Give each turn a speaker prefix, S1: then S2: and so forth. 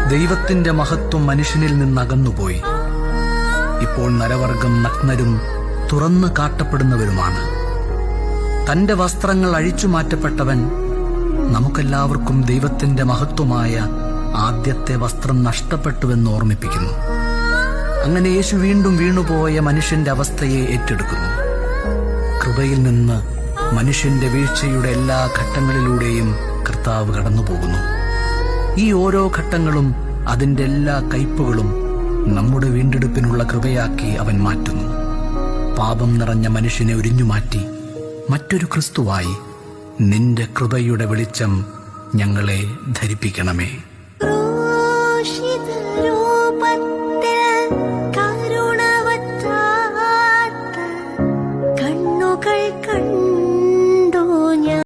S1: ദൈവത്തിന്റെ മഹത്വം മനുഷ്യനിൽ നിന്നകന്നുപോയി. ഇപ്പോൾ നരവർഗം നഗ്നരും തുറന്നു കാട്ടപ്പെടുന്നവരുമാണ്. തന്റെ വസ്ത്രങ്ങൾ അഴിച്ചു മാറ്റപ്പെട്ടവൻ നമുക്കെല്ലാവർക്കും ദൈവത്തിന്റെ മഹത്വമായ ആദ്യത്തെ വസ്ത്രം നഷ്ടപ്പെട്ടുവെന്ന് ഓർമ്മിപ്പിക്കുന്നു. അങ്ങനെ യേശു വീണ്ടും വീണുപോയ മനുഷ്യന്റെ അവസ്ഥയെ ഏറ്റെടുക്കുന്നു. കൃപയിൽ നിന്ന് മനുഷ്യന്റെ വീഴ്ചയുടെ എല്ലാ ഘട്ടങ്ങളിലൂടെയും കർത്താവ് കടന്നുപോകുന്നു. ഈ ഓരോ ഘട്ടങ്ങളും അതിന്റെ എല്ലാ കയ്പുകളും നമ്മുടെ വീണ്ടെടുപ്പിനുള്ള കൃപയാക്കി അവൻ മാറ്റുന്നു. പാപം നിറഞ്ഞ മനുഷ്യനെ ഉരിഞ്ഞുമാറ്റി മറ്റൊരു ക്രിസ്തുവായി നിന്റെ കൃപയുടെ വെളിച്ചം ഞങ്ങളെ ധരിപ്പിക്കണമേ.